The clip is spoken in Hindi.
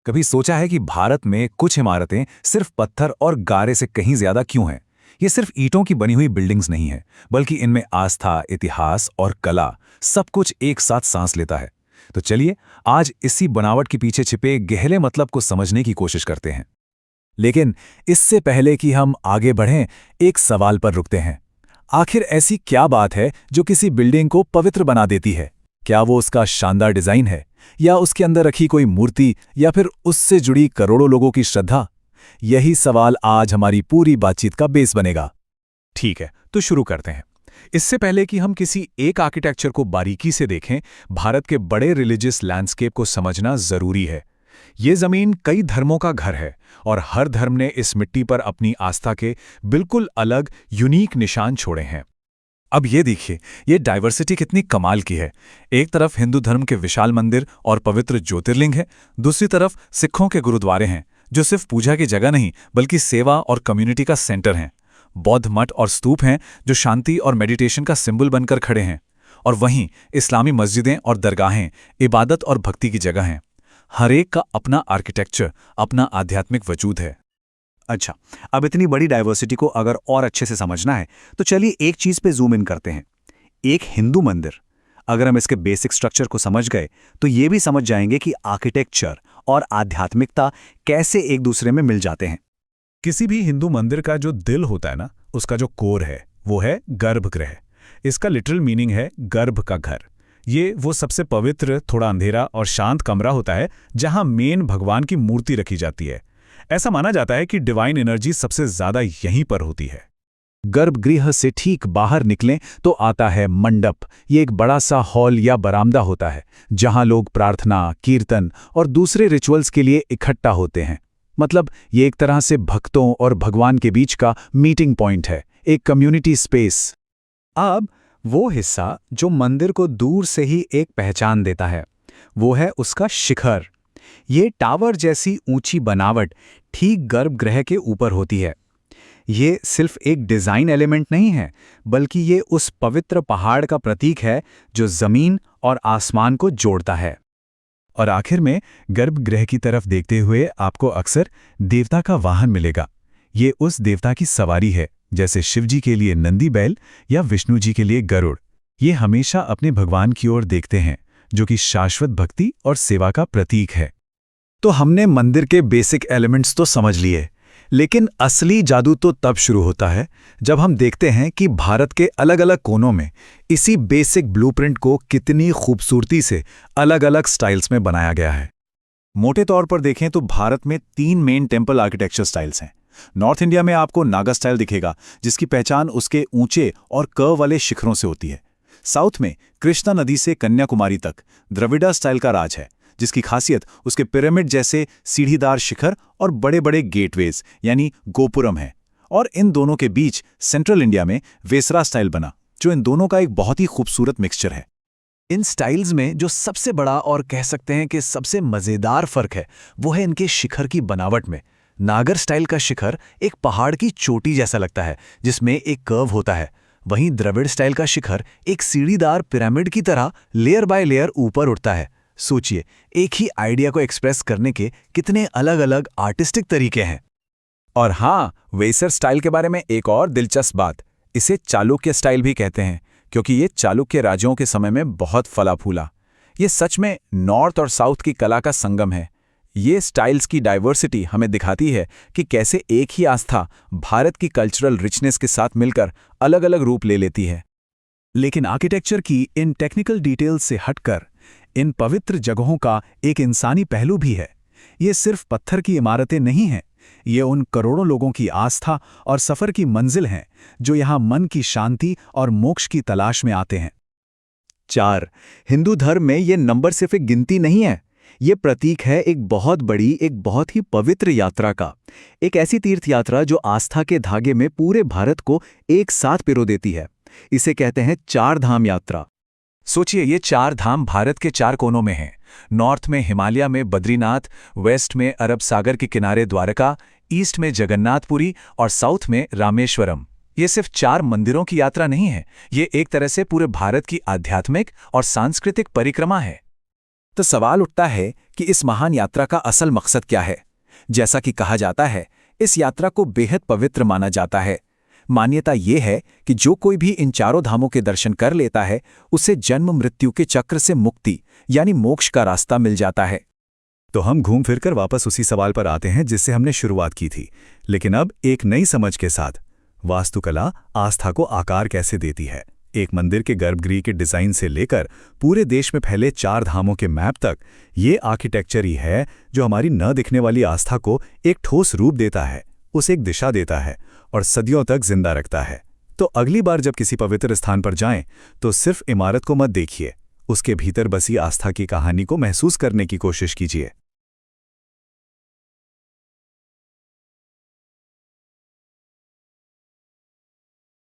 कभी सोचा है कि भारत में कुछ इमारतें सिर्फ पत्थर और गारे से कहीं ज्यादा क्यों हैं? ये सिर्फ ईंटों की बनी हुई बिल्डिंग्स नहीं है, बल्कि इनमें आस्था, इतिहास और कला सब कुछ एक साथ सांस लेता है। तो चलिए, आज इसी बनावट के पीछे छिपे गहरे मतलब को समझने की कोशिश करते हैं। लेकिन इससे पहले कि हम आगे बढ़ें, एक सवाल पर रुकते हैं। आखिर ऐसी क्या बात है जो किसी बिल्डिंग को पवित्र बना देती है? क्या वो उसका शानदार डिजाइन है, या उसके अंदर रखी कोई मूर्ति, या फिर उससे जुड़ी करोड़ों लोगों की श्रद्धा? यही सवाल आज हमारी पूरी बातचीत का बेस बनेगा। ठीक है, तो शुरू करते हैं। इससे पहले कि हम किसी एक आर्किटेक्चर को बारीकी से देखें, भारत के बड़े रिलीजियस लैंडस्केप को समझना जरूरी है। ये जमीन कई धर्मों का घर है और हर धर्म ने इस मिट्टी पर अपनी आस्था के बिल्कुल अलग यूनिक निशान छोड़े हैं। अब ये देखिए, ये डाइवर्सिटी कितनी कमाल की है। एक तरफ हिंदू धर्म के विशाल मंदिर और पवित्र ज्योतिर्लिंग है, दूसरी तरफ सिखों के गुरुद्वारे हैं जो सिर्फ पूजा की जगह नहीं बल्कि सेवा और कम्युनिटी का सेंटर हैं। बौद्ध मठ और स्तूप हैं जो शांति और मेडिटेशन का सिंबल बनकर खड़े हैं। और वहीं इस्लामी मस्जिदें और दरगाहें इबादत और भक्ति की जगह हैं। हर एक का अपना आर्किटेक्चर, अपना आध्यात्मिक वजूद है। अच्छा, अब इतनी बड़ी डाइवर्सिटी को अगर और अच्छे से समझना है तो चलिए एक चीज पे जूम इन करते हैं। एक हिंदू मंदिर, अगर हम इसके बेसिक स्ट्रक्चर को समझ गए तो ये भी समझ जाएंगे कि आर्किटेक्चर और आध्यात्मिकता कैसे एक दूसरे में मिल जाते हैं। किसी भी हिंदू मंदिर का जो दिल होता है ना, उसका जो कोर है वो है गर्भगृह। इसका लिटरल मीनिंग है गर्भ का घर। ये वो सबसे पवित्र, थोड़ा अंधेरा और शांत कमरा होता है जहां मेन भगवान की मूर्ति रखी जाती है। ऐसा माना जाता है कि डिवाइन एनर्जी सबसे ज्यादा यहीं पर होती है। गर्भगृह से ठीक बाहर निकलें तो आता है मंडप। ये एक बड़ा सा हॉल या बरामदा होता है जहां लोग प्रार्थना, कीर्तन और दूसरे रिचुअल्स के लिए इकट्ठा होते हैं। मतलब ये एक तरह से भक्तों और भगवान के बीच का मीटिंग पॉइंट है, एक कम्युनिटी स्पेस। अब वो हिस्सा जो मंदिर को दूर से ही एक पहचान देता है, वो है उसका शिखर। ये टावर जैसी ऊंची बनावट ठीक गर्भगृह के ऊपर होती है। ये सिर्फ एक डिजाइन एलिमेंट नहीं है, बल्कि ये उस पवित्र पहाड़ का प्रतीक है जो जमीन और आसमान को जोड़ता है। और आखिर में गर्भगृह की तरफ देखते हुए आपको अक्सर देवता का वाहन मिलेगा। ये उस देवता की सवारी है, जैसे शिवजी के लिए नंदी बैल या विष्णु जी के लिए गरुड़। ये हमेशा अपने भगवान की ओर देखते हैं, जो कि शाश्वत भक्ति और सेवा का प्रतीक है। तो हमने मंदिर के बेसिक एलिमेंट्स तो समझ लिए, लेकिन असली जादू तो तब शुरू होता है जब हम देखते हैं कि भारत के अलग अलग कोनों में इसी बेसिक ब्लूप्रिंट को कितनी खूबसूरती से अलग अलग स्टाइल्स में बनाया गया है। मोटे तौर पर देखें तो भारत में 3 मेन टेम्पल आर्किटेक्चर स्टाइल्स हैं। नॉर्थ इंडिया में आपको नागा स्टाइल दिखेगा, जिसकी पहचान उसके ऊंचे और कर्व वाले शिखरों से होती है। साउथ में कृष्णा नदी से कन्याकुमारी तक द्रविड़ा स्टाइल का राज है, जिसकी खासियत उसके पिरामिड जैसे सीढ़ीदार शिखर और बड़े बड़े गेटवेज यानी गोपुरम है। और इन दोनों के बीच सेंट्रल इंडिया में वेसरा स्टाइल बना, जो इन दोनों का एक बहुत ही खूबसूरत मिक्सचर है। इन स्टाइल्स में जो सबसे बड़ा और कह सकते हैं कि सबसे मजेदार फर्क है, वो है इनके शिखर की बनावट में। नागर स्टाइल का शिखर एक पहाड़ की चोटी जैसा लगता है, जिसमें एक कर्व होता है। वहीं द्रविड़ स्टाइल का शिखर एक सीढ़ीदार पिरामिड की तरह लेयर बाय लेयर ऊपर उठता है। सोचिए, एक ही आइडिया को एक्सप्रेस करने के कितने अलग अलग आर्टिस्टिक तरीके हैं। और हाँ, वेसर स्टाइल के बारे में एक और दिलचस्प बात, इसे चालुक्य स्टाइल भी कहते हैं, क्योंकि ये चालुक्य राजाओं के समय में बहुत फला फूला। ये सच में नॉर्थ और साउथ की कला का संगम है। ये स्टाइल्स की डाइवर्सिटी हमें दिखाती है कि कैसे एक ही आस्था भारत की कल्चरल रिचनेस के साथ मिलकर अलग अलग रूप ले लेती है। लेकिन आर्किटेक्चर की इन टेक्निकल डिटेल्स से हटकर इन पवित्र जगहों का एक इंसानी पहलू भी है। ये सिर्फ पत्थर की इमारतें नहीं हैं, ये उन करोड़ों लोगों की आस्था और सफर की मंजिल हैं जो यहाँ मन की शांति और मोक्ष की तलाश में आते हैं। 4 हिंदू धर्म में ये नंबर सिर्फ एक गिनती नहीं है, ये प्रतीक है एक बहुत बड़ी, एक बहुत ही पवित्र यात्रा का। एक ऐसी तीर्थ यात्रा जो आस्था के धागे में पूरे भारत को एक साथ पिरो देती है। इसे कहते हैं 4 धाम यात्रा। सोचिए, ये 4 धाम भारत के 4 कोनों में हैं। नॉर्थ में हिमालय में बद्रीनाथ, वेस्ट में अरब सागर के किनारे द्वारका, ईस्ट में जगन्नाथपुरी और साउथ में रामेश्वरम। ये सिर्फ 4 मंदिरों की यात्रा नहीं है, ये एक तरह से पूरे भारत की आध्यात्मिक और सांस्कृतिक परिक्रमा है। तो सवाल उठता है कि इस महान यात्रा का असल मकसद क्या है। जैसा कि कहा जाता है, इस यात्रा को बेहद पवित्र माना जाता है। मान्यता ये है कि जो कोई भी इन चारों धामों के दर्शन कर लेता है, उसे जन्म मृत्यु के चक्र से मुक्ति यानी मोक्ष का रास्ता मिल जाता है। तो हम घूम फिरकर वापस उसी सवाल पर आते हैं जिससे हमने शुरुआत की थी, लेकिन अब एक नई समझ के साथ। वास्तुकला आस्था को आकार कैसे देती है। एक मंदिर के गर्भगृह के डिजाइन से लेकर पूरे देश में फैले 4 धामों के मैप तक, ये आर्किटेक्चर ही है जो हमारी न दिखने वाली आस्था को एक ठोस रूप देता है, उसे एक दिशा देता है और सदियों तक जिंदा रखता है। तो अगली बार जब किसी पवित्र स्थान पर जाएं, तो सिर्फ इमारत को मत देखिए, उसके भीतर बसी आस्था की कहानी को महसूस करने की कोशिश कीजिए।